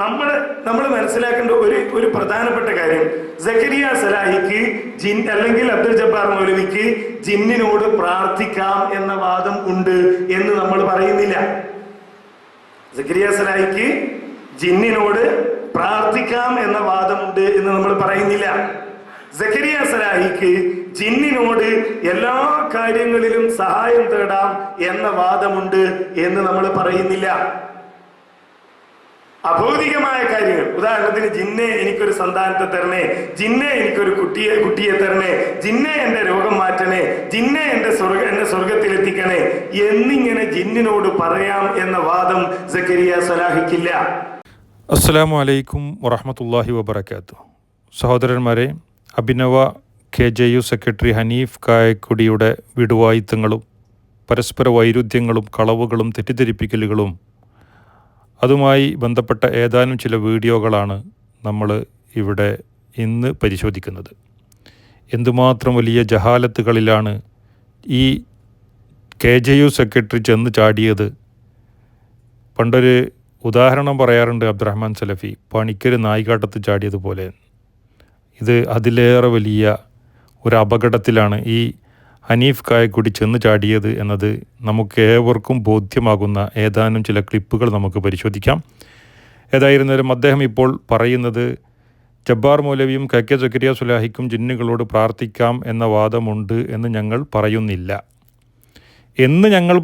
നമ്മൾ മനസ്സിലാക്കേണ്ട ഒരു പ്രധാനപ്പെട്ട കാര്യം, സക്കരിയ സലാഹിക്ക് അല്ലെങ്കിൽ അബ്ദുൽ ജബ്ബാർ മൗലവിക്ക് ജിന്നിനോട് പ്രാർത്ഥിക്കാം എന്ന വാദം ഉണ്ട് എന്ന് നമ്മൾ പറയുന്നില്ല. സക്കരിയ സലാഹിക്ക് ജിന്നിനോട് പ്രാർത്ഥിക്കാം എന്ന വാദമുണ്ട് എന്ന് നമ്മൾ പറയുന്നില്ല. സക്കരിയ സലാഹിക്ക് ജിന്നിനോട് എല്ലാ കാര്യങ്ങളിലും സഹായം തേടാം എന്ന വാദമുണ്ട് എന്ന് നമ്മൾ പറയുന്നില്ല. അഭൗതികമായ കാര്യങ്ങൾ, ഉദാഹരണത്തിന് ജിന്നെ എനിക്കൊരു സന്താനത്തെ തരണേ, ജിന്നെ എനിക്കൊരു കുട്ടിയെ തരണേ, ജിന്നെ എന്റെ രോഗം മാറ്റണേ, ജിന്നെ എന്നെ സ്വർഗത്തിലെത്തിക്കണേ എന്നിങ്ങനെ ജിന്നിനോട് പറയാം എന്ന വാദം സക്കരിയ സലാഹിക്കില്ല. അസ്സലാമു അലൈക്കും വറഹ്മത്തുള്ളാഹി വബറകാതുഹു. സഹോദരന്മാരെ, അഭിനവ KJU സെക്രട്ടറി ഹനീഫ് കായക്കുടിയുടെ വിടുവായിത്തങ്ങളും പരസ്പര വൈരുദ്ധ്യങ്ങളും കളവുകളും തെറ്റിദ്ധരിപ്പിക്കലുകളും അതുമായി ബന്ധപ്പെട്ട ഏതാനും ചില വീഡിയോകളാണ് നമ്മൾ ഇവിടെ ഇന്ന് പരിശോധിക്കുന്നത്. എന്തുമാത്രം വലിയ ജഹാലത്തുകളിലാണ് ഈ KJU സെക്രട്ടറി ചെന്ന് ചാടിയത്. പണ്ടൊരു ഉദാഹരണം പറയാറുണ്ട് അബ്ദുറഹ്മാൻ സലഫി, പണിക്കൊരു നായിക്കാട്ടത്ത് ചാടിയതുപോലെ. ഇത് അതിലേറെ വലിയ ഒരു അപകടത്തിലാണ് ഈ ഹനീഫ് കായക്കുടി ചെന്ന് ചാടിയത് എന്നത് നമുക്കേവർക്കും ബോധ്യമാകുന്ന ഏതാനും ചില ക്ലിപ്പുകൾ നമുക്ക് പരിശോധിക്കാം. ഏതായിരുന്നാലും അദ്ദേഹം ഇപ്പോൾ പറയുന്നത് ജബ്ബാർ മൗലവിയും KK സക്കരിയ സലാഹിക്കും ജിന്നുകളോട് പ്രാർത്ഥിക്കാം എന്ന വാദമുണ്ട് എന്ന് ഞങ്ങൾ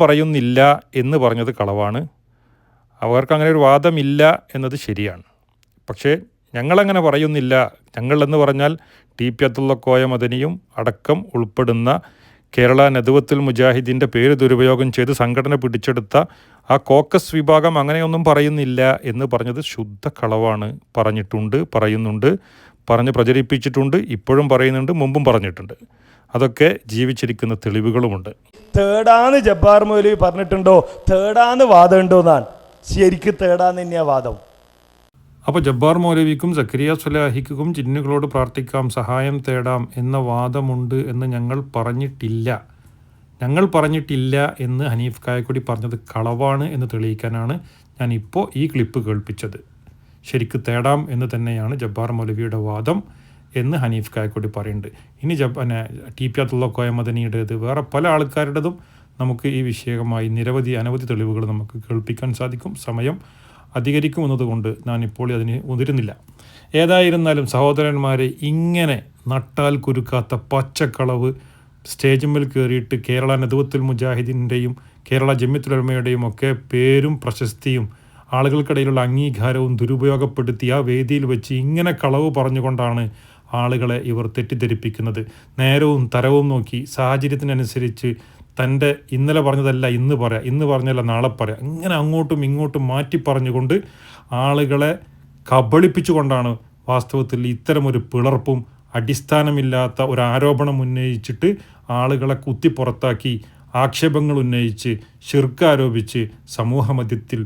പറയുന്നില്ല എന്ന് പറഞ്ഞത് കളവാണ്. അവർക്ക് അങ്ങനെ ഒരു വാദമില്ല എന്നത് ശരിയാണ്. പക്ഷേ ഞങ്ങളങ്ങനെ പറയുന്നില്ല. ഞങ്ങൾ എന്ന് പറഞ്ഞാൽ TP അബ്ദുള്ള കോയ മദനിയും അടക്കം ഉൾപ്പെടുന്ന കേരള നദ്വത്തുൽ മുജാഹിദിൻ്റെ പേര് ദുരുപയോഗം ചെയ്ത് സംഘടന പിടിച്ചെടുത്ത ആ കോക്കസ് വിഭാഗം അങ്ങനെയൊന്നും പറയുന്നില്ല എന്ന് പറഞ്ഞത് ശുദ്ധ കളവാണ്. പറയുന്നുണ്ട്, പറഞ്ഞ് പ്രചരിപ്പിച്ചിട്ടുണ്ട്, ഇപ്പോഴും പറയുന്നുണ്ട്, മുമ്പും പറഞ്ഞിട്ടുണ്ട്. അതൊക്കെ ജീവിച്ചിരിക്കുന്ന തെളിവുകളുമുണ്ട്. തേടാന്ന് ജബ്ബാർ മൗലവി പറഞ്ഞിട്ടുണ്ടോ? തേടാന്ന് വാദം ഉണ്ടോ എന്നാണ്. ശരിക്കും തേടാന്ന് തന്നെയാ വാദം. അപ്പോൾ ജബ്ബാർ മൗലവിക്കും സക്കരിയ സലാഹിക്കും ജിന്നുകളോട് പ്രാർത്ഥിക്കാം, സഹായം തേടാം എന്ന വാദമുണ്ട് എന്ന് ഞങ്ങൾ പറഞ്ഞിട്ടില്ല എന്ന് ഹനീഫ് കായക്കുടി പറഞ്ഞത് കളവാണ് എന്ന് തെളിയിക്കാനാണ് ഞാൻ ഇപ്പോൾ ഈ ക്ലിപ്പ് കേൾപ്പിച്ചത്. ശരിക്ക് തേടാം എന്ന് തന്നെയാണ് ജബ്ബാർ മൗലവിയുടെ വാദം എന്ന് ഹനീഫ് കായക്കുടി പറയുന്നുണ്ട്. ഇനി TP അബ്ദുള്ള കോയ മദനിയുടേത്, വേറെ പല ആൾക്കാരുടേതും നമുക്ക് ഈ വിഷയമായി അനവധി തെളിവുകൾ നമുക്ക് കേൾപ്പിക്കാൻ സാധിക്കും. സമയം അധികരിക്കുമെന്നതുകൊണ്ട് ഞാനിപ്പോൾ അതിന് മുതിരുന്നില്ല. ഏതായിരുന്നാലും സഹോദരന്മാരെ, ഇങ്ങനെ നട്ടാൽ കുരുക്കാത്ത പച്ചക്കളവ് സ്റ്റേജിന്മേൽ കയറിയിട്ട് കേരള നദ്വത്തുൽ മുജാഹിദിൻ്റെയും കേരള ജമിയത്തുൽ ഉലമയുടെയും ഒക്കെ പേരും പ്രശസ്തിയും ആളുകൾക്കിടയിലുള്ള അംഗീകാരവും ദുരുപയോഗപ്പെടുത്തി ആ വേദിയിൽ വെച്ച് ഇങ്ങനെ കളവ് പറഞ്ഞുകൊണ്ടാണ് ആളുകളെ ഇവർ തെറ്റിദ്ധരിപ്പിക്കുന്നത്. നേരവും തരവും നോക്കി സാഹചര്യത്തിനനുസരിച്ച് തൻ്റെ ഇന്നലെ പറഞ്ഞതല്ല ഇന്ന് പറയാം, ഇന്ന് പറഞ്ഞല്ല നാളെ പറയാം, ഇങ്ങനെ അങ്ങോട്ടും ഇങ്ങോട്ടും മാറ്റി പറഞ്ഞുകൊണ്ട് ആളുകളെ കബളിപ്പിച്ചുകൊണ്ടാണ് വാസ്തവത്തിൽ ഇത്തരമൊരു പിളർപ്പും അടിസ്ഥാനമില്ലാത്ത ഒരു ആരോപണം ഉന്നയിച്ചിട്ട് ആളുകളെ കുത്തിപ്പുറത്താക്കി ആക്ഷേപങ്ങൾ ഉന്നയിച്ച് ശിർക്ക് ആരോപിച്ച് സമൂഹമധ്യത്തിൽ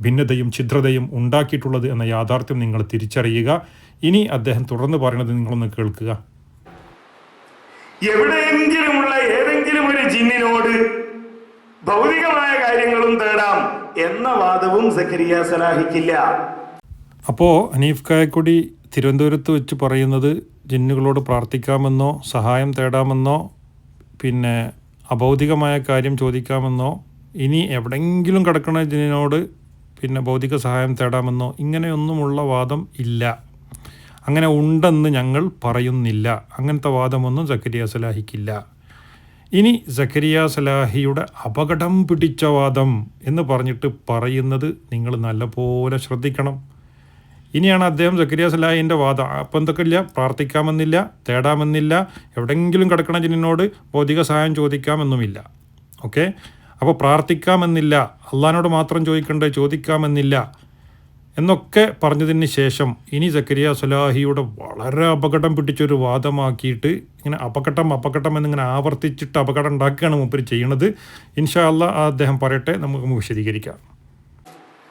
ഭിന്നതയും ഛിദ്രതയും ഉണ്ടാക്കിയിട്ടുള്ളത് എന്ന യാഥാർത്ഥ്യം നിങ്ങൾ തിരിച്ചറിയുക. ഇനി അദ്ദേഹം തുടർന്ന് പറയുന്നത് നിങ്ങളൊന്ന് കേൾക്കുക. എവിടെയെങ്കിലുമുള്ള ഏതെങ്കിലും ഒരു ജിന്നിനോട് ഭൗതികമായ കാര്യങ്ങളും തേടാം എന്ന വാദവും സക്കരിയ സലാഹിക്കില്ല. അപ്പോൾ ഹനീഫ് കായക്കുടി തിരുവനന്തപുരത്ത് വെച്ച് പറയുന്നത് ജിന്നുകളോട് പ്രാർത്ഥിക്കാമെന്നോ സഹായം തേടാമെന്നോ പിന്നെ അഭൗതികമായ കാര്യം ചോദിക്കാമെന്നോ ഇനി എവിടെയെങ്കിലും കിടക്കുന്ന ജിന്നിനോട് പിന്നെ ഭൗതിക സഹായം തേടാമെന്നോ ഇങ്ങനെയൊന്നുമുള്ള വാദം ഇല്ല. അങ്ങനെ ഉണ്ടെന്ന് ഞങ്ങൾ പറയുന്നില്ല. അങ്ങനത്തെ വാദമൊന്നും സക്കരിയ സലാഹിക്കില്ല. ഇനി സക്കരിയ സലാഹിയുടെ അപകടം പിടിച്ച വാദം എന്ന് പറഞ്ഞിട്ട് പറയുന്നത് നിങ്ങൾ നല്ലപോലെ ശ്രദ്ധിക്കണം. ഇനിയാണ് അദ്ദേഹം സക്കരിയ സലാഹിൻ്റെ വാദം. അപ്പം എന്തൊക്കെയില്ല, പ്രാർത്ഥിക്കാമെന്നില്ല, തേടാമെന്നില്ല, എവിടെയെങ്കിലും കിടക്കണ ജിന്നിനോട് ഭൗതിക സഹായം ചോദിക്കാമെന്നുമില്ല. ഓക്കെ, അപ്പോൾ പ്രാർത്ഥിക്കാമെന്നില്ല, അള്ളാഹിനോട് മാത്രം ചോദിക്കാമെന്നില്ല എന്നൊക്കെ പറഞ്ഞതിന് ശേഷം ഇനി സക്കരിയ സലാഹിയുടെ വളരെ അപകടം പിടിച്ചൊരു വാദമാക്കിയിട്ട് ഇങ്ങനെ അപകടം എന്നിങ്ങനെ ആവർത്തിച്ചിട്ട് അപകടം ഉണ്ടാക്കുകയാണ് മൂപ്പര് ചെയ്യണത്. ഇൻഷാ അല്ലാഹ് അദ്ദേഹം പറയട്ടെ, നമുക്ക് വിശദീകരിക്കാം.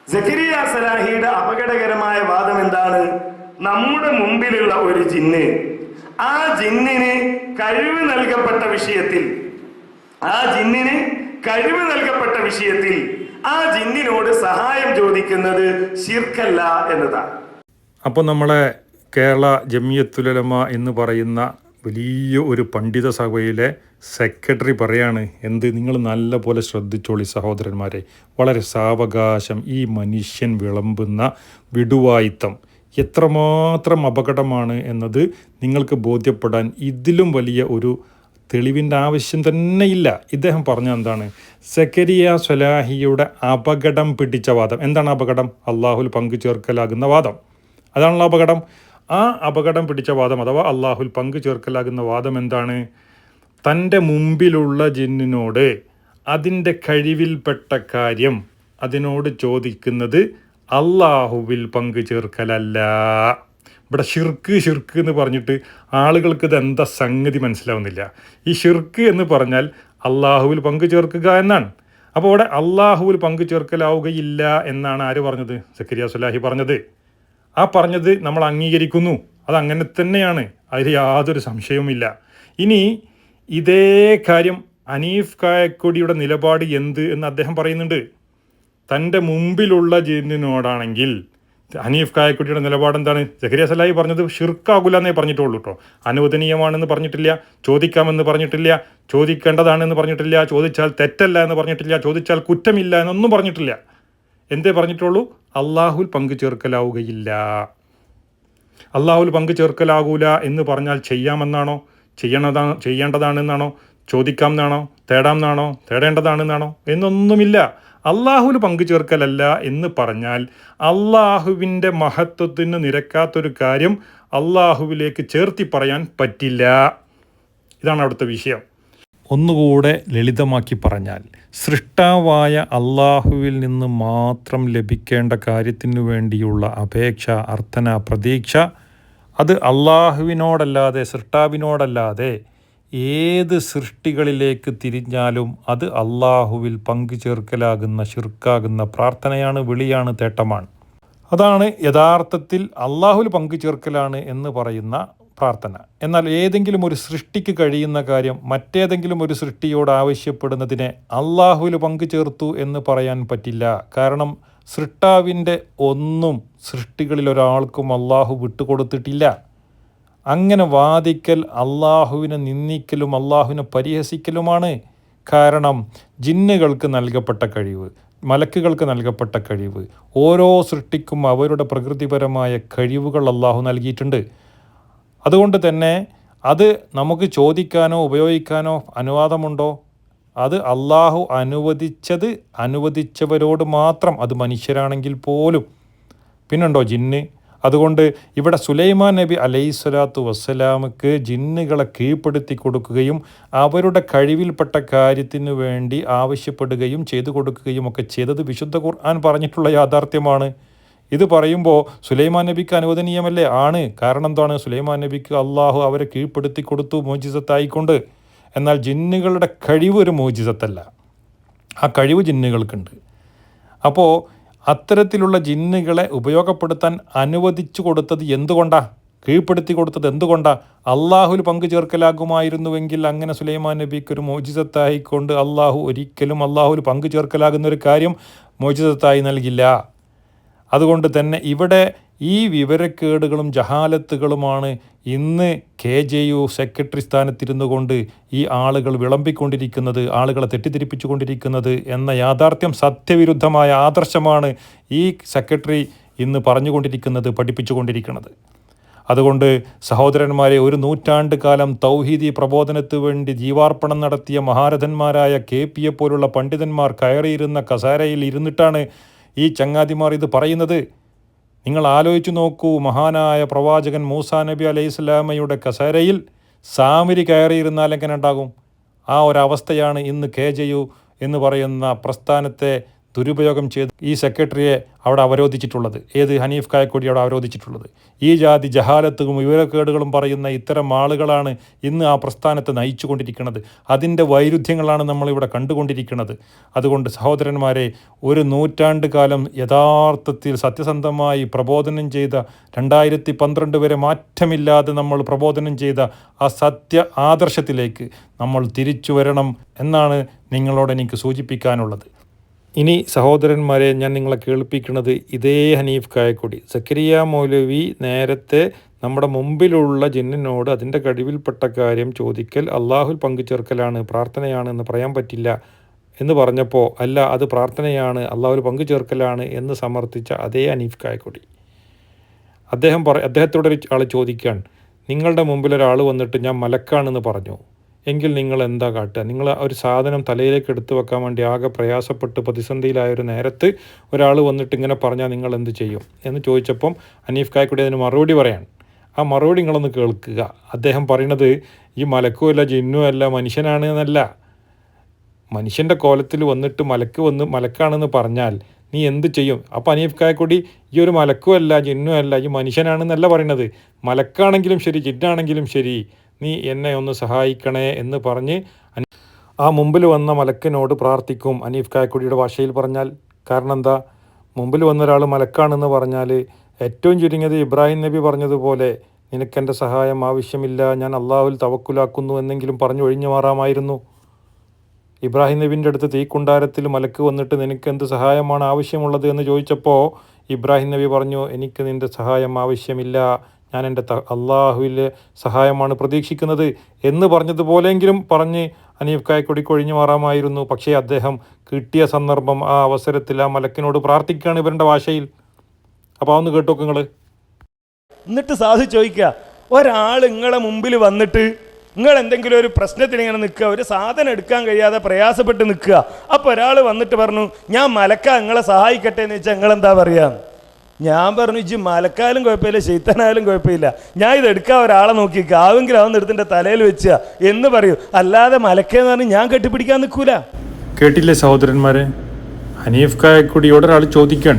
സക്കരിയ സലാഹിയുടെ അപകടകരമായ വാദം എന്താണ്? നമ്മുടെ മുമ്പിലുള്ള ഒരു ജിന്ന്, ആ ജിന്നിന് കഴിവ് നൽകപ്പെട്ട വിഷയത്തിൽ ആ ജിന്നിനോട് സഹായം ചോദിക്കുന്നത് ശിർക്കല്ല എന്നതാണ്. അപ്പോൾ നമ്മളെ കേരള ജമിയത്തുൽ ഉലമ എന്ന് പറയുന്ന വലിയ ഒരു പണ്ഡിത സഭയിലെ സെക്രട്ടറി പറയാണ്, എന്ത്, നിങ്ങൾ നല്ല പോലെ ശ്രദ്ധിച്ചോളി സഹോദരന്മാരെ, വളരെ സാവകാശം ഈ മനുഷ്യൻ വിളമ്പുന്ന വിടുവായിത്തം എത്രമാത്രം അപകടമാണ് എന്നത് നിങ്ങൾക്ക് ബോധ്യപ്പെടാൻ ഇതിലും വലിയ ഒരു തെളിവിൻ്റെ ആവശ്യം തന്നെയില്ല. ഇദ്ദേഹം പറഞ്ഞ എന്താണ്? സക്കരിയ സ്വലാഹിയുടെ അപകടം പിടിച്ച വാദം. എന്താണ് അപകടം? അള്ളാഹുൽ പങ്കു ചേർക്കലാകുന്ന വാദം. അതാണല്ലോ അപകടം. ആ അപകടം പിടിച്ച വാദം അഥവാ അള്ളാഹുൽ പങ്കു ചേർക്കലാകുന്ന വാദം എന്താണ്? തൻ്റെ മുമ്പിലുള്ള ജിന്നിനോട് അതിൻ്റെ കഴിവിൽപ്പെട്ട കാര്യം അതിനോട് ചോദിക്കുന്നത് അള്ളാഹുവിൽ പങ്കു ചേർക്കലല്ല. ഇവിടെ ഷിർക്ക് എന്ന് പറഞ്ഞിട്ട് ആളുകൾക്ക് ഇത് എന്താ സംഗതി മനസ്സിലാവുന്നില്ല. ഈ ഷിർക്ക് എന്ന് പറഞ്ഞാൽ അള്ളാഹുവിൽ പങ്കു ചേർക്കുക എന്നാണ്. അപ്പോൾ ഇവിടെ അള്ളാഹുവിൽ പങ്കു ചേർക്കലാവുകയില്ല എന്നാണ് ആര് പറഞ്ഞത്? സക്കരിയ സ്വലാഹി പറഞ്ഞത്. ആ പറഞ്ഞത് നമ്മൾ അംഗീകരിക്കുന്നു, അതങ്ങനെ തന്നെയാണ്, അതിൽ യാതൊരു സംശയവുമില്ല. ഇനി ഇതേ കാര്യം ഹനീഫ് കായക്കൊടിയുടെ നിലപാട് എന്ത് എന്ന് അദ്ദേഹം പറയുന്നുണ്ട്. തൻ്റെ മുമ്പിലുള്ള ജിന്നിനോടാണെങ്കിൽ ഹനീഫ് കായക്കൊടിയുടെ നിലപാട് എന്താണ്? സക്കരിയ സ്വലാഹി പറഞ്ഞത് ഷിർക്കാകില്ല എന്നേ പറഞ്ഞിട്ടുള്ളൂ കേട്ടോ. അനുവദനീയമാണെന്ന് പറഞ്ഞിട്ടില്ല, ചോദിക്കാമെന്ന് പറഞ്ഞിട്ടില്ല, ചോദിക്കേണ്ടതാണെന്ന് പറഞ്ഞിട്ടില്ല, ചോദിച്ചാൽ തെറ്റല്ല എന്ന് പറഞ്ഞിട്ടില്ല, ചോദിച്ചാൽ കുറ്റമില്ല എന്നൊന്നും പറഞ്ഞിട്ടില്ല. എന്തേ പറഞ്ഞിട്ടുള്ളൂ? അള്ളാഹുൽ പങ്കു ചേർക്കലാവുകയില്ല. അള്ളാഹുൽ പങ്കു ചേർക്കലാകൂല എന്ന് പറഞ്ഞാൽ ചെയ്യാമെന്നാണോ, ചെയ്യേണ്ടതാണെന്നാണോ, ചോദിക്കാമെന്നാണോ, തേടാമെന്നാണോ, തേടേണ്ടതാണെന്നാണോ എന്നൊന്നുമില്ല. അള്ളാഹുൽ പങ്കു ചേർക്കലല്ല എന്ന് പറഞ്ഞാൽ അള്ളാഹുവിൻ്റെ മഹത്വത്തിന് നിരക്കാത്തൊരു കാര്യം അള്ളാഹുവിലേക്ക് ചേർത്തി പറയാൻ പറ്റില്ല. ഇതാണ് അവിടുത്തെ വിഷയം. ഒന്നുകൂടെ ലളിതമാക്കി പറഞ്ഞാൽ, സൃഷ്ടാവായ അള്ളാഹുവിൽ നിന്ന് മാത്രം ലഭിക്കേണ്ട കാര്യത്തിനു വേണ്ടിയുള്ള അപേക്ഷ, അർത്ഥന, പ്രതീക്ഷ അത് അള്ളാഹുവിനോടല്ലാതെ, സൃഷ്ടാവിനോടല്ലാതെ ഏത് സൃഷ്ടികളിലേക്ക് തിരിഞ്ഞാലും അത് അള്ളാഹുവിൽ പങ്കു ചേർക്കലാകുന്ന ഷിർക്കാകുന്ന പ്രാർത്ഥനയാണ്, വിളിയാണ്, തേട്ടമാണ്. അതാണ് യഥാർത്ഥത്തിൽ അള്ളാഹുവിൽ പങ്കു ചേർക്കലാണ് എന്ന് പറയുന്ന പ്രാർത്ഥന. എന്നാൽ ഏതെങ്കിലും ഒരു സൃഷ്ടിക്ക് കഴിയുന്ന കാര്യം മറ്റേതെങ്കിലും ഒരു സൃഷ്ടിയോട് ആവശ്യപ്പെടുന്നതിനെ അള്ളാഹുവിൽ പങ്കു ചേർത്തു എന്ന് പറയാൻ പറ്റില്ല. കാരണം സൃഷ്ടാവിൻ്റെ ഒന്നും സൃഷ്ടികളിൽ ഒരാൾക്കും അള്ളാഹു വിട്ടുകൊടുത്തിട്ടില്ല. അങ്ങനെ വാദിക്കൽ അള്ളാഹുവിനെ നിന്ദിക്കലും അള്ളാഹുവിനെ പരിഹസിക്കലുമാണ്. കാരണം ജിന്നുകൾക്ക് നൽകപ്പെട്ട കഴിവ്, മലക്കുകൾക്ക് നൽകപ്പെട്ട കഴിവ്, ഓരോ സൃഷ്ടിക്കും അവരുടെ പ്രകൃതിപരമായ കഴിവുകൾ അള്ളാഹു നൽകിയിട്ടുണ്ട്. അതുകൊണ്ട് തന്നെ അത് നമുക്ക് ചോദിക്കാനോ ഉപയോഗിക്കാനോ അനുവാദമുണ്ടോ? അത് അള്ളാഹു അനുവദിച്ചവരോട് മാത്രം, അത് മനുഷ്യരാണെങ്കിൽ പോലും. പിന്നുണ്ടോ ജിന്ന്? അതുകൊണ്ട് ഇവിടെ സുലൈമാൻ നബി അലൈഹിസ്സലാത്തു വസ്സലാമക്ക് ജിന്നുകളെ കീഴ്പ്പെടുത്തി കൊടുക്കുകയും അവരുടെ കഴിവിൽപ്പെട്ട കാര്യത്തിനു വേണ്ടി ആവശ്യപ്പെടുകയും ചെയ്തു കൊടുക്കുകയും ഒക്കെ ചെയ്തത് വിശുദ്ധ ഖുർആൻ പറഞ്ഞിട്ടുള്ള യാഥാർത്ഥ്യമാണ്. ഇത് പറയുമ്പോൾ സുലൈമാൻ നബിക്ക് അനുവദനീയമല്ലേ? ആണ്. കാരണം എന്താണ്? സുലൈമാൻ നബിക്ക് അള്ളാഹു അവരെ കീഴ്പ്പെടുത്തി കൊടുത്തു മോചിസത്തായിക്കൊണ്ട്. എന്നാൽ ജിന്നുകളുടെ കഴിവ് ഒരു മോചിസത്തല്ല, ആ കഴിവ് ജിന്നുകൾക്കുണ്ട്. അപ്പോൾ അത്തരത്തിലുള്ള ജിന്നുകളെ ഉപയോഗപ്പെടുത്താൻ അനുവദിച്ചു കൊടുത്തത് എന്തുകൊണ്ടാണ്? കീഴ്പ്പെടുത്തി കൊടുത്തത് എന്തുകൊണ്ടാണ്? അള്ളാഹുവിൽ പങ്കു ചേർക്കലാകുമായിരുന്നുവെങ്കിൽ അങ്ങനെ സുലൈമാൻ നബിക്കൊരു മോചിസത്തായിക്കൊണ്ട് അള്ളാഹു ഒരിക്കലും അള്ളാഹുവിൽ പങ്കു ചേർക്കലാകുന്നൊരു കാര്യം മോചിസത്തായി നൽകില്ല. അതുകൊണ്ട് തന്നെ ഇവിടെ ഈ വിവരക്കേടുകളും ജഹാലത്തുകളുമാണ് ഇന്ന് KJU സെക്രട്ടറി സ്ഥാനത്തിരുന്നു കൊണ്ട് ഈ ആളുകൾ വിളമ്പിക്കൊണ്ടിരിക്കുന്നത്, ആളുകളെ തെറ്റിദ്ധരിപ്പിച്ചുകൊണ്ടിരിക്കുന്നത് എന്ന യാഥാർത്ഥ്യം, സത്യവിരുദ്ധമായ ആദർശമാണ് ഈ സെക്രട്ടറി ഇന്ന് പറഞ്ഞുകൊണ്ടിരിക്കുന്നത്, പഠിപ്പിച്ചുകൊണ്ടിരിക്കുന്നത്. അതുകൊണ്ട് സഹോദരന്മാരെ, ഒരു നൂറ്റാണ്ട് കാലം തൗഹീദി പ്രബോധനത്തിന് വേണ്ടി ജീവാർപ്പണം നടത്തിയ മഹാരഥന്മാരായ KP പോലുള്ള പണ്ഡിതന്മാർ കയറിയിരുന്ന കസാരയിൽ ഇരുന്നിട്ടാണ് ഈ ചങ്ങാതിമാർ ഇത് പറയുന്നത്. നിങ്ങൾ ആലോചിച്ചു നോക്കൂ, മഹാനായ പ്രവാചകൻ മൂസാ നബി അലൈഹിസ്സലാമയുടെ കസേരയിൽ സാമിരി കയറിയിരുന്നാൽ എങ്ങനെ ഉണ്ടാകും? ആ ഒരവസ്ഥയാണ് ഇന്ന് KJU എന്ന് പറയുന്ന പ്രസ്ഥാനത്തെ ദുരുപയോഗം ചെയ്ത് ഈ സെക്രട്ടറിയെ അവിടെ അവരോധിച്ചിട്ടുള്ളത്. ഏത് ഹനീഫ് കായക്കൊടി അവിടെ അവരോധിച്ചിട്ടുള്ളത്. ഈ ജാതി ജഹാലത്തും വിവരക്കേടുകളും പറയുന്ന ഇത്തരം ആളുകളാണ് ഇന്ന് ആ പ്രസ്ഥാനത്തെ നയിച്ചു കൊണ്ടിരിക്കുന്നത്. അതിൻ്റെ വൈരുദ്ധ്യങ്ങളാണ് നമ്മളിവിടെ കണ്ടുകൊണ്ടിരിക്കുന്നത്. അതുകൊണ്ട് സഹോദരന്മാരെ, ഒരു നൂറ്റാണ്ട് കാലം യഥാർത്ഥത്തിൽ സത്യസന്ധമായി പ്രബോധനം ചെയ്ത 2012 വരെ മാറ്റമില്ലാതെ നമ്മൾ പ്രബോധനം ചെയ്ത ആ സത്യ ആദർശത്തിലേക്ക് നമ്മൾ തിരിച്ചു വരണം എന്നാണ് നിങ്ങളോട് എനിക്ക് സൂചിപ്പിക്കാനുള്ളത്. ഇനി സഹോദരന്മാരെ, ഞാൻ നിങ്ങളെ കേൾപ്പിക്കുന്നത് ഇതേ ഹനീഫ് കായക്കൊടി സക്കരിയ മൗലവി നേരത്തെ നമ്മുടെ മുമ്പിലുള്ള ജിന്നിനോട് അതിൻ്റെ കഴിവിൽപ്പെട്ട കാര്യം ചോദിക്കൽ അള്ളാഹുൽ പങ്കുചേർക്കലാണ്, പ്രാർത്ഥനയാണ് എന്ന് പറയാൻ പറ്റില്ല എന്ന് പറഞ്ഞപ്പോൾ അല്ല, അത് പ്രാർത്ഥനയാണ്, അള്ളാഹുൽ പങ്കുചേർക്കലാണ് എന്ന് സമർത്ഥിച്ച അതേ ഹനീഫ് കായക്കൊടി. അദ്ദേഹത്തോട് ആൾ ചോദിക്കാൻ, നിങ്ങളുടെ മുമ്പിൽ ഒരാൾ വന്നിട്ട് ഞാൻ മലക്കാണെന്ന് പറഞ്ഞു, എങ്കിൽ നിങ്ങൾ എന്താ കാട്ടുക? നിങ്ങൾ ഒരു സാധനം തലയിലേക്ക് എടുത്തു വെക്കാൻ വേണ്ടി ആകെ പ്രയാസപ്പെട്ട് പ്രതിസന്ധിയിലായൊരു നേരത്ത് ഒരാൾ വന്നിട്ട് ഇങ്ങനെ പറഞ്ഞാൽ നിങ്ങൾ എന്ത് ചെയ്യും എന്ന് ചോദിച്ചപ്പം ഹനീഫ് കായക്കൊടി അതിന് മറുപടി പറയാൻ. ആ മറുപടി നിങ്ങളൊന്ന് കേൾക്കുക. അദ്ദേഹം പറയണത് ഈ മലക്കുമല്ല ജിന്നുമല്ല മനുഷ്യനാണ് എന്നല്ല. മനുഷ്യൻ്റെ കോലത്തിൽ വന്നിട്ട് മലക്കാണെന്ന് പറഞ്ഞാൽ നീ എന്ത് ചെയ്യും? അപ്പോൾ ഹനീഫ് കായക്കൊടി ഈ ഒരു മലക്കുമല്ല ജിന്നുമല്ല ഈ മനുഷ്യനാണെന്നല്ല പറയണത്. മലക്കാണെങ്കിലും ശരി ജിന്നാണെങ്കിലും ശരി നീ എന്നെ ഒന്ന് സഹായിക്കണേ എന്ന് പറഞ്ഞ് ആ മുമ്പിൽ വന്ന മലക്കിനോട് പ്രാർത്ഥിക്കും, ഹനീഫ് കായക്കൊടിയുടെ ഭാഷയിൽ പറഞ്ഞാൽ. കാരണം എന്താ? മുമ്പിൽ വന്ന ഒരാൾ മലക്കാണെന്ന് പറഞ്ഞാൽ ഏറ്റവും ചുരുങ്ങിയത് ഇബ്രാഹിം നബി പറഞ്ഞതുപോലെ നിനക്കെൻ്റെ സഹായം ആവശ്യമില്ല, ഞാൻ അള്ളാഹുവിൽ തവക്കുലാക്കുന്നു എന്നെങ്കിലും പറഞ്ഞു ഒഴിഞ്ഞു മാറാമായിരുന്നു. ഇബ്രാഹിം നബിൻ്റെ അടുത്ത് തീക്കുണ്ടാരത്തിൽ മലക്ക് വന്നിട്ട് നിനക്ക് എന്ത് സഹായമാണ് ആവശ്യമുള്ളത് എന്ന് ചോദിച്ചപ്പോൾ ഇബ്രാഹിം നബി പറഞ്ഞു, എനിക്ക് നിൻ്റെ സഹായം ആവശ്യമില്ല, ഞാൻ എൻ്റെ അള്ളാഹുവിലെ സഹായമാണ് പ്രതീക്ഷിക്കുന്നത് എന്ന് പറഞ്ഞതുപോലെയെങ്കിലും പറഞ്ഞ് ഹനീഫ് കായക്കൊടിക്ക് ഒഴിഞ്ഞു മാറാമായിരുന്നു. പക്ഷേ അദ്ദേഹം കിട്ടിയ സന്ദർഭം ആ അവസരത്തിൽ ആ മലക്കിനോട് പ്രാർത്ഥിക്കുകയാണ് ഇവരുടെ ഭാഷയിൽ. അപ്പോൾ അതൊന്ന് കേട്ടോക്ക് നിങ്ങൾ. എന്നിട്ട് സാധു ചോദിക്കുക, ഒരാൾ നിങ്ങളെ മുമ്പിൽ വന്നിട്ട് നിങ്ങൾ എന്തെങ്കിലും ഒരു പ്രശ്നത്തിന് ഇങ്ങനെ നിൽക്കുക, ഒരു സാധനം എടുക്കാൻ കഴിയാതെ പ്രയാസപ്പെട്ട് നിൽക്കുക. അപ്പോൾ ഒരാൾ വന്നിട്ട് പറഞ്ഞു ഞാൻ മലക്ക നിങ്ങളെ സഹായിക്കട്ടെ എന്ന് വെച്ചാൽ നിങ്ങളെന്താ പറയുക? ഞാൻ പറഞ്ഞു ഇജ്ജ് മലക്കാലും കുഴപ്പമില്ല ശൈത്താനായാലും കുഴപ്പമില്ല, ഞാൻ ഇത് എടുക്കാൻ ഒരാളെ നോക്കി ആവെങ്കിലും അവന്ന് എടുത്തിൻ്റെ തലയിൽ വെച്ചുക എന്ന് പറയൂ, അല്ലാതെ മലക്കെന്ന് പറഞ്ഞ് ഞാൻ കെട്ടിപ്പിടിക്കാൻ നിൽക്കൂല. കേട്ടില്ലേ സഹോദരന്മാരെ? ഹനീഫ് കായക്കൊടിയോട് ഒരാൾ ചോദിക്കാൻ.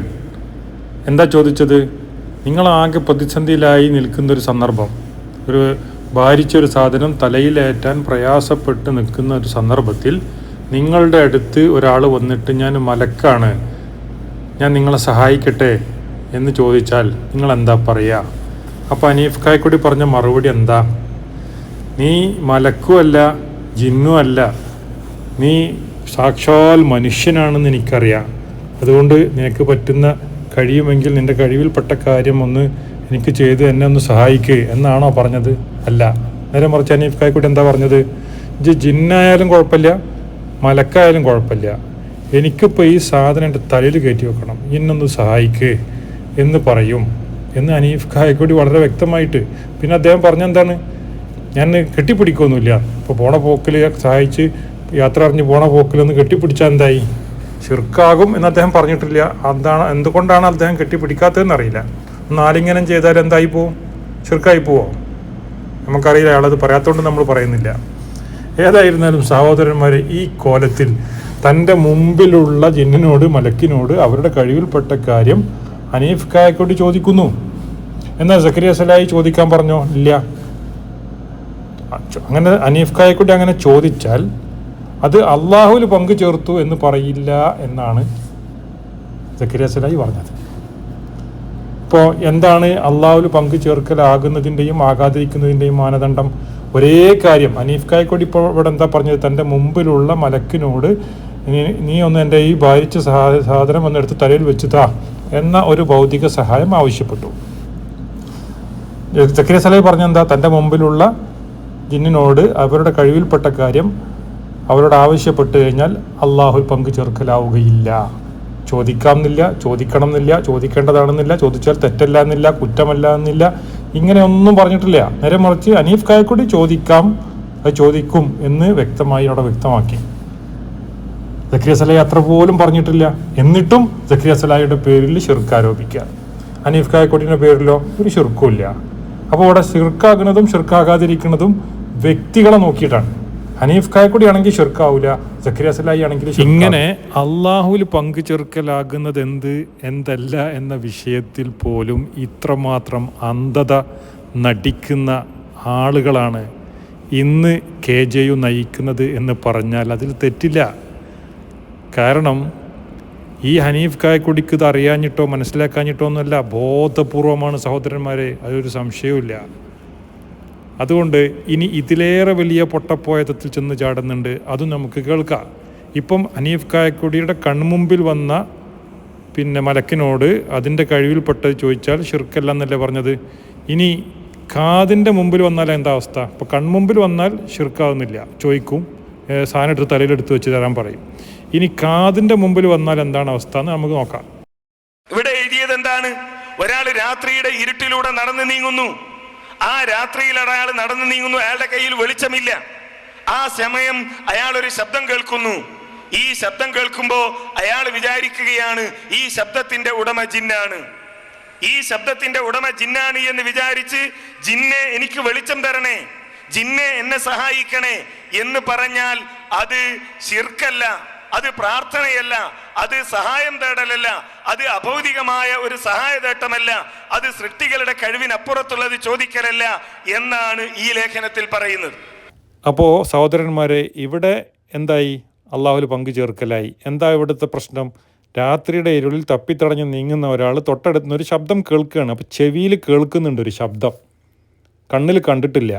എന്താ ചോദിച്ചത്? നിങ്ങളാകെ പ്രതിസന്ധിയിലായി നിൽക്കുന്നൊരു സന്ദർഭം, ഒരു ഭാരിച്ചൊരു സാധനം തലയിലേറ്റാൻ പ്രയാസപ്പെട്ട് നിൽക്കുന്ന ഒരു സന്ദർഭത്തിൽ നിങ്ങളുടെ അടുത്ത് ഒരാൾ വന്നിട്ട് ഞാൻ മലക്കാണ്, ഞാൻ നിങ്ങളെ സഹായിക്കട്ടെ എന്ന് ചോദിച്ചാൽ നിങ്ങൾ എന്താ പറയുക? അപ്പോൾ ഹനീഫ് കായക്കൊടി പറഞ്ഞ മറുപടി എന്താ? നീ മലക്കുമല്ല ജിന്നുമല്ല, നീ സാക്ഷാൽ മനുഷ്യനാണെന്ന് എനിക്കറിയാം, അതുകൊണ്ട് നിനക്ക് പറ്റുന്ന കഴിയുമെങ്കിൽ നിൻ്റെ കഴിവിൽപ്പെട്ട കാര്യം ഒന്ന് എനിക്ക് ചെയ്ത് എന്നെ ഒന്ന് സഹായിക്ക് എന്നാണോ പറഞ്ഞത്? അല്ല, നേരെ മറിച്ച് ഹനീഫ് കായക്കൊടി എന്താ പറഞ്ഞത്? ജിന്നായാലും കുഴപ്പമില്ല മലക്കായാലും കുഴപ്പമില്ല, എനിക്കിപ്പോൾ ഈ സാധനം എൻ്റെ തലയിൽ കയറ്റി വെക്കണം, എന്നൊന്ന് സഹായിക്ക് എന്ന് പറയും എന്ന് ഹനീഫ് കായക്കൊടി വളരെ വ്യക്തമായിട്ട്. പിന്നെ അദ്ദേഹം പറഞ്ഞെന്താണ്? ഞാൻ കെട്ടിപ്പിടിക്കൊന്നുമില്ല, ഇപ്പോൾ പോണ പോക്കിൽ സഹായിച്ച് യാത്ര അറിഞ്ഞ് പോണ പോക്കിലൊന്ന് കെട്ടിപ്പിടിച്ചാൽ എന്തായി? ശിർക്കാകും എന്ന് അദ്ദേഹം പറഞ്ഞിട്ടില്ല. എന്തുകൊണ്ടാണ് അദ്ദേഹം കെട്ടിപ്പിടിക്കാത്തതെന്നറിയില്ല. ഒന്ന് ആലിംഗനം ചെയ്താൽ എന്തായി പോവും? ശിർക്കായി പോവോ? നമുക്കറിയില്ല, അയാളത് പറയാത്തതുകൊണ്ട് നമ്മൾ പറയുന്നില്ല. ഏതായിരുന്നാലും സഹോദരന്മാർ, ഈ കോലത്തിൽ തൻ്റെ മുമ്പിലുള്ള ജിന്നിനോട് മലക്കിനോട് അവരുടെ കഴിവിൽപ്പെട്ട കാര്യം ഹനീഫ് കായക്കൊടി ചോദിക്കുന്നു. എന്നാൽ സക്കരിയ സലായി ചോദിക്കാൻ പറഞ്ഞോ? ഇല്ല. അങ്ങനെ ഹനീഫ് കായക്കൊടി അങ്ങനെ ചോദിച്ചാൽ അത് അള്ളാഹുവിൽ പങ്കു ചേർത്തു എന്ന് പറയില്ല എന്നാണ് സക്കരിയ സലായി പറഞ്ഞത്. ഇപ്പോൾ എന്താണ് അള്ളാഹുവിൽ പങ്കു ചേർക്കലാകുന്നതിൻ്റെയും ആകാതിരിക്കുന്നതിൻ്റെയും മാനദണ്ഡം? ഒരേ കാര്യം ഹനീഫ് കായക്കൊടി ഇപ്പോൾ ഇവിടെ എന്താ പറഞ്ഞത്? തൻ്റെ മുമ്പിലുള്ള മലക്കിനോട് നീ ഒന്ന് എൻ്റെ ഈ ഭാരിച്ച സാധനം ഒന്നെടുത്ത് തലയിൽ വെച്ചുതാ എന്ന ഒരു ഭൗതിക സഹായം ആവശ്യപ്പെട്ടു. സക്കരിയ സലായി പറഞ്ഞെന്താ? തൻ്റെ മുമ്പിലുള്ള ജിന്നിനോട് അവരുടെ കഴിവിൽപ്പെട്ട കാര്യം അവരോട് ആവശ്യപ്പെട്ട് കഴിഞ്ഞാൽ അള്ളാഹുൽ പങ്കു ചേർക്കലാവുകയില്ല. ചോദിക്കാമെന്നില്ല, ചോദിക്കണം എന്നില്ല, ചോദിക്കേണ്ടതാണെന്നില്ല, ചോദിച്ചാൽ തെറ്റല്ല എന്നില്ല, കുറ്റമല്ല എന്നില്ല, ഇങ്ങനെ ഒന്നും പറഞ്ഞിട്ടില്ല. നേരെ മറിച്ച് ഹനീഫ് കായക്കൊടി ചോദിക്കാം, അത് ചോദിക്കും എന്ന് വ്യക്തമായി അവിടെ വ്യക്തമാക്കി. സക്കരിയ സലായി അത്ര പോലും പറഞ്ഞിട്ടില്ല. എന്നിട്ടും സക്കരിയ സലായിയുടെ പേരിൽ ശിർക്ക് ആരോപിക്കുക. ഹനീഫ് കായക്കൊടിയുടെ പേരിലോ ഒരു ശിർക്കും ഇല്ല. അപ്പോൾ അവിടെ ശിർക്കാകുന്നതും ശിർക്കാകാതിരിക്കുന്നതും വ്യക്തികളെ നോക്കിയിട്ടാണ്. ഹനീഫ് കായക്കൊടി ആണെങ്കിൽ ശിർക്കാവൂല, സക്കരിയ സലായി ആണെങ്കിൽ. ഇങ്ങനെ അള്ളാഹുവിൽ പങ്കു ചേർക്കലാകുന്നത് എന്തല്ല എന്ന വിഷയത്തിൽ പോലും ഇത്രമാത്രം അന്ധത നടിക്കുന്ന ആളുകളാണ് ഇന്ന് KJU നയിക്കുന്നത് എന്ന് പറഞ്ഞാൽ അതിൽ തെറ്റില്ല. കാരണം ഈ ഹനീഫ് കായക്കൊടിക്ക് ഇത് അറിയാഞ്ഞിട്ടോ മനസ്സിലാക്കാഞ്ഞിട്ടോ ഒന്നുമല്ല, ബോധപൂർവമാണ് സഹോദരന്മാരെ, അതൊരു സംശയവുമില്ല. അതുകൊണ്ട് ഇനി ഇതിലേറെ വലിയ പൊട്ടപ്പോയത്തിൽ ചെന്ന് ചാടുന്നുണ്ട്, അതും നമുക്ക് കേൾക്കാം. ഇപ്പം ഹനീഫ് കായക്കൊടിയുടെ കൺമുമ്പിൽ വന്ന പിന്നെ മലക്കിനോട് അതിൻ്റെ കഴിവിൽപ്പെട്ടത് ചോദിച്ചാൽ ഷിർക്കല്ല എന്നല്ലേ പറഞ്ഞത്. ഇനി കാതിൻ്റെ മുമ്പിൽ വന്നാൽ എന്താ അവസ്ഥ? ഇപ്പോൾ കൺമുമ്പിൽ വന്നാൽ ഷിർക്കാവുന്നില്ല, ചോദിക്കും, സാധനം എടുത്ത് തലയിലെടുത്ത് വെച്ച് തരാൻ പറയും. ഇനി കാതിൻ്റെ മുമ്പിൽ വന്നാൽ എന്താണ് അവസ്ഥ എന്ന് നമുക്ക് നോക്കാം. ഇവിടെ എഴുതിയത് എന്താണ്? ഒരാൾ രാത്രിയുടെ ഇരുട്ടിലൂടെ നടന്നു നീങ്ങുന്നു. ആ രാത്രിയിൽ അയാൾ നടന്നു നീങ്ങുന്നു, അയാളുടെ കയ്യിൽ വെളിച്ചമില്ല. ആ സമയം അയാൾ ഒരു ശബ്ദം കേൾക്കുന്നു. ഈ ശബ്ദം കേൾക്കുമ്പോ അയാൾ വിചാരിക്കുകയാണ് ഈ ശബ്ദത്തിന്റെ ഉടമ ജിന്നാണ്, ഈ ശബ്ദത്തിന്റെ ഉടമ ജിന്നാണ് എന്ന് വിചാരിച്ച് ജിന്നെ എനിക്ക് വെളിച്ചം തരണേ, ജിന്നെ എന്നെ സഹായിക്കണേ എന്ന് പറഞ്ഞാൽ അത് ശിർക്കല്ല, അത് പ്രാർത്ഥനയല്ല, അത് സഹായം തേടലല്ല, അത് അഭൗതികമായ ഒരു സഹായ തേട്ടമല്ല, അത് സൃഷ്ടികളുടെ കഴിവിനപ്പുറത്തുള്ളത് ചോദിക്കലല്ല എന്നാണ് ഈ ലേഖനത്തിൽ പറയുന്നത്. അപ്പോൾ സഹോദരന്മാരെ, ഇവിടെ എന്തായി? അള്ളാഹുൽ പങ്കു ചേർക്കലായി. എന്താ ഇവിടുത്തെ പ്രശ്നം? രാത്രിയുടെ ഇരുളിൽ തപ്പിത്തടഞ്ഞ് നീങ്ങുന്ന ഒരാൾ തൊട്ടടുത്തുനിന്ന് ഒരു ശബ്ദം കേൾക്കുകയാണ്. അപ്പോൾ ചെവിയിൽ കേൾക്കുന്നുണ്ട് ഒരു ശബ്ദം, കണ്ണിൽ കണ്ടിട്ടില്ല.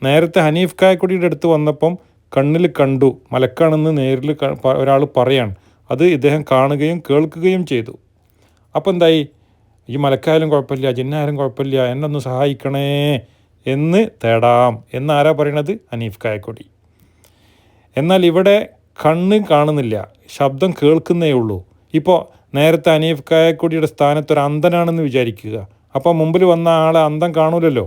നേരത്തെ ഹനീഫ് കായക്കൊടിയുടെ അടുത്ത് വന്നപ്പം കണ്ണിൽ കണ്ടു, മലക്കാണെന്ന് നേരിൽ ഒരാൾ പറയാണ്. അത് ഇദ്ദേഹം കാണുകയും കേൾക്കുകയും ചെയ്തു. അപ്പോൾ എന്തായി? ഈ മലക്കായാലും കുഴപ്പമില്ല, ജിന്നായാലും കുഴപ്പമില്ല, എന്നെ ഒന്ന് സഹായിക്കണേ എന്ന് തേടാം എന്നാരാ പറയണത്? ഹനീഫ് കായക്കൊടി. എന്നാൽ ഇവിടെ കണ്ണ് കാണുന്നില്ല, ശബ്ദം കേൾക്കുന്നേ ഉള്ളൂ. ഇപ്പോൾ നേരത്തെ ഹനീഫ് കായക്കൊടിയുടെ സ്ഥാനത്ത് ഒരു അന്ധനാണെന്ന് വിചാരിക്കുക. അപ്പോൾ മുമ്പിൽ വന്ന ആളെ അന്ധം കാണൂലല്ലോ,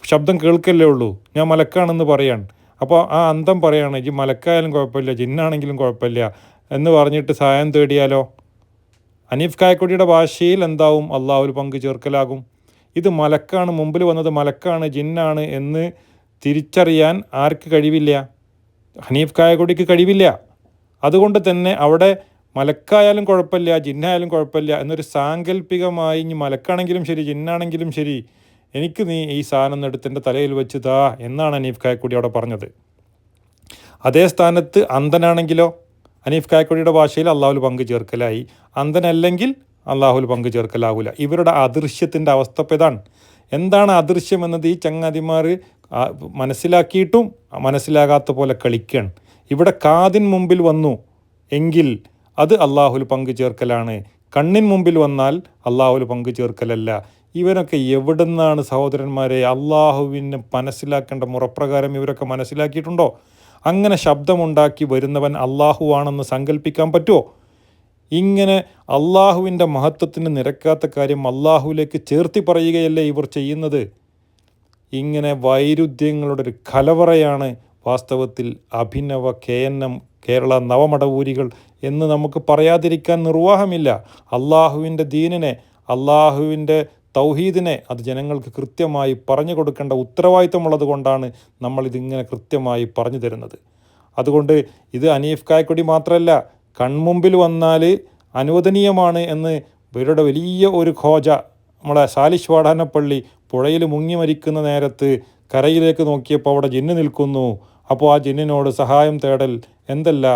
ശബ്ദം കേൾക്കല്ലേ ഉള്ളൂ. ഞാൻ മലക്കാണെന്ന് പറയാണ്. അപ്പോൾ ആ അന്ധം പറയാണ് ഈ മലക്കായാലും കുഴപ്പമില്ല, ജിന്നാണെങ്കിലും കുഴപ്പമില്ല എന്ന് പറഞ്ഞിട്ട് സഹായം തേടിയാലോ? ഹനീഫ് കായക്കൊടിയുടെ ഭാഷയിൽ എന്താവും? അള്ളാഹുൽ പങ്കു ചേർക്കലാകും. ഇത് മലക്കാണ്, മുമ്പിൽ വന്നത് മലക്കാണ്, ജിന്നാണ് എന്ന് തിരിച്ചറിയാൻ ആർക്ക് കഴിവില്ല? ഹനീഫ് കായക്കൊടിക്ക് കഴിവില്ല. അതുകൊണ്ട് തന്നെ അവിടെ മലക്കായാലും കുഴപ്പമില്ല, ജിന്നായാലും കുഴപ്പമില്ല എന്നൊരു സാങ്കല്പികമായി, ഇനി മലക്കാണെങ്കിലും ശരി ജിന്നാണെങ്കിലും ശരി, എനിക്ക് നീ ഈ സാധനം എടുത്ത് എൻ്റെ തലയിൽ വെച്ച് താ എന്നാണ് ഹനീഫ് കായക്കൊടി അവിടെ പറഞ്ഞത്. അതേ സ്ഥാനത്ത് അന്ധനാണെങ്കിലോ ഹനീഫ് കായക്കൊടിയുടെ ഭാഷയിൽ അള്ളാഹുൽ പങ്കു ചേർക്കലായി. അന്ധനല്ലെങ്കിൽ അള്ളാഹുൽ പങ്കു ചേർക്കലാകില്ല. ഇവരുടെ അദൃശ്യത്തിൻ്റെ അവസ്ഥ ഇപ്പോൾ ഇതാണ്. എന്താണ് അദൃശ്യം എന്നത് ഈ ചങ്ങാതിമാർ മനസ്സിലാക്കിയിട്ടും മനസ്സിലാകാത്ത പോലെ കളിക്കുകയാണ്. ഇവിടെ കാതിൻ മുമ്പിൽ വന്നു എങ്കിൽ അത് അള്ളാഹുൽ പങ്കു ചേർക്കലാണ്, കണ്ണിൻ മുമ്പിൽ വന്നാൽ അള്ളാഹുൽ പങ്കു ചേർക്കലല്ല. ഇവരൊക്കെ എവിടെ നിന്നാണ് സഹോദരന്മാരെ അള്ളാഹുവിനെ മനസ്സിലാക്കേണ്ട മുറപ്രകാരം ഇവരൊക്കെ മനസ്സിലാക്കിയിട്ടുണ്ടോ? അങ്ങനെ ശബ്ദമുണ്ടാക്കി വരുന്നവൻ അള്ളാഹുവാണെന്ന് സങ്കല്പിക്കാൻ പറ്റുമോ? ഇങ്ങനെ അള്ളാഹുവിൻ്റെ മഹത്വത്തിന് നിരക്കാത്ത കാര്യം അള്ളാഹുവിലേക്ക് ചേർത്തി പറയുകയല്ലേ ഇവർ ചെയ്യുന്നത്? ഇങ്ങനെ വൈരുദ്ധ്യങ്ങളുടെ ഒരു കലവറയാണ് വാസ്തവത്തിൽ അഭിനവ KNM കേരള നവമടവൂരികൾ എന്ന് നമുക്ക് പറയാതിരിക്കാൻ നിർവാഹമില്ല. അള്ളാഹുവിൻ്റെ ദീനിനെ, അള്ളാഹുവിൻ്റെ തൗഹീദിനെ അത് ജനങ്ങൾക്ക് കൃത്യമായി പറഞ്ഞു കൊടുക്കേണ്ട ഉത്തരവാദിത്വമുള്ളത് കൊണ്ടാണ് നമ്മളിതിങ്ങനെ കൃത്യമായി പറഞ്ഞു തരുന്നത്. അതുകൊണ്ട് ഇത് ഹനീഫ് കായക്കൊടി മാത്രമല്ല, കൺമുമ്പിൽ വന്നാൽ അനുവദനീയമാണ് എന്ന് ഇവരുടെ വലിയ ഒരു ഖോജ, നമ്മളെ സാലിഷ് വാടാനപ്പള്ളി പുഴയിൽ മുങ്ങി മരിക്കുന്ന നേരത്ത് കരയിലേക്ക് നോക്കിയപ്പോൾ അവിടെ ജിന്ന് നിൽക്കുന്നു. അപ്പോൾ ആ ജിന്നിനോട് സഹായം തേടൽ എന്തല്ല,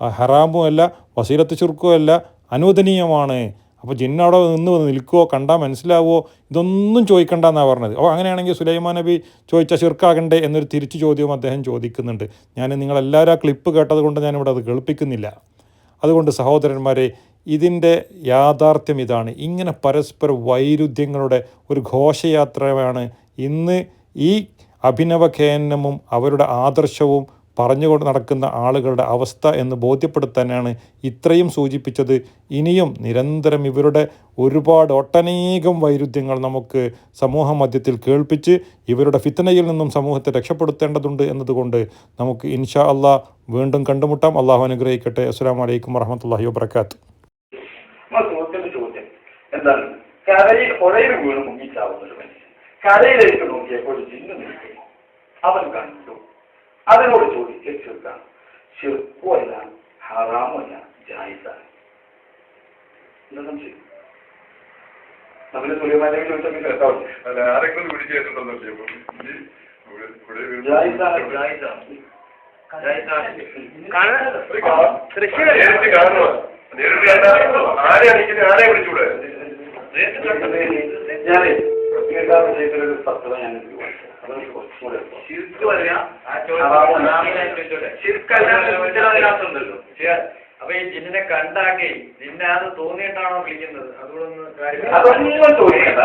ഹറാമുമല്ല, വസീലത്ത് ചുരുക്കമല്ല, അനുവദനീയമാണ്. അപ്പോൾ ജിന്നവിടെ നിന്ന് നിൽക്കുമോ, കണ്ടാൽ മനസ്സിലാവുമോ, ഇതൊന്നും ചോദിക്കണ്ടെന്നാണ് പറഞ്ഞത്. അപ്പോൾ അങ്ങനെയാണെങ്കിൽ സുലൈമാൻ നബി ചോദിച്ച ശിർക്കാകണ്ടേ എന്നൊരു തിരിച്ചു ചോദ്യവും അദ്ദേഹം ചോദിക്കുന്നുണ്ട്. ഞാൻ നിങ്ങളെല്ലാവരും ആ ക്ലിപ്പ് കേട്ടത് കൊണ്ട് ഞാനിവിടെ അത് കേൾപ്പിക്കുന്നില്ല. അതുകൊണ്ട് സഹോദരന്മാരെ, ഇതിൻ്റെ യാഥാർത്ഥ്യം ഇതാണ്. ഇങ്ങനെ പരസ്പര വൈരുദ്ധ്യങ്ങളുടെ ഒരു ഘോഷയാത്രയാണ് ഇന്ന് ഈ അഭിനവ KNM അവരുടെ ആദർശവും പറഞ്ഞുകൊണ്ട് നടക്കുന്ന ആളുകളുടെ അവസ്ഥ എന്ന് ബോധ്യപ്പെടുത്താനാണ് ഇത്രയും സൂചിപ്പിച്ചത്. ഇനിയും നിരന്തരം ഇവരുടെ ഒരുപാട് ഒട്ടനേകം വൈരുദ്ധ്യങ്ങൾ നമുക്ക് സമൂഹ മധ്യത്തിൽ കേൾപ്പിച്ച് ഇവരുടെ ഫിത്നയിൽ നിന്നും സമൂഹത്തെ രക്ഷപ്പെടുത്തേണ്ടതുണ്ട് എന്നതുകൊണ്ട് നമുക്ക് ഇൻഷാ അള്ളാഹ് വീണ്ടും കണ്ടുമുട്ടാം. അള്ളാഹു അനുഗ്രഹിക്കട്ടെ. അസ്സലാമു അലൈക്കും വറഹ്മത്തുള്ളാഹി വബറകാതുഹു. എന്താണ് കരയിൽ പുഴയിൽ വീണ് മുങ്ങിച്ചാവുന്നൊരു മനുഷ്യൻ കരയിലേക്ക് നോക്കിയപ്പോൾ ജിന്ന് നിൽക്കുന്നു. അവൻ കണ്ടു. അതിനോട് ചോദിക്കുക ചെറുക്കാണ്, ചെറുക്കുമല്ല, ഹറാമല്ല, ജായിസാണ്. എന്താ സംശയം? നമ്മുടെ സുലൈമാനെ ചോദിച്ചാൽ കേൾക്കാവില്ല. ആരെങ്കിലും പിടിച്ചേറ്റുണ്ടോ? ആരെ വിളിച്ചൂടെ? ഞാനേ ഷിർക്ക് ആ വിഷയത്തിലൊരു തത്വം ഞാൻ അതൊക്കെ കുറച്ചുകൂടെ ഷിർക്ക് പറയാ ആ ചോദിച്ചുണ്ടല്ലോ. അപ്പൊ ഈ ജിന്നിനെ കണ്ടാക്കി ജിന്നാന്ന് തോന്നിയിട്ടാണോ വിളിക്കുന്നത്? അതുകൊണ്ടൊന്ന് കാര്യം അതൊന്നും ചോദിക്കണ്ട.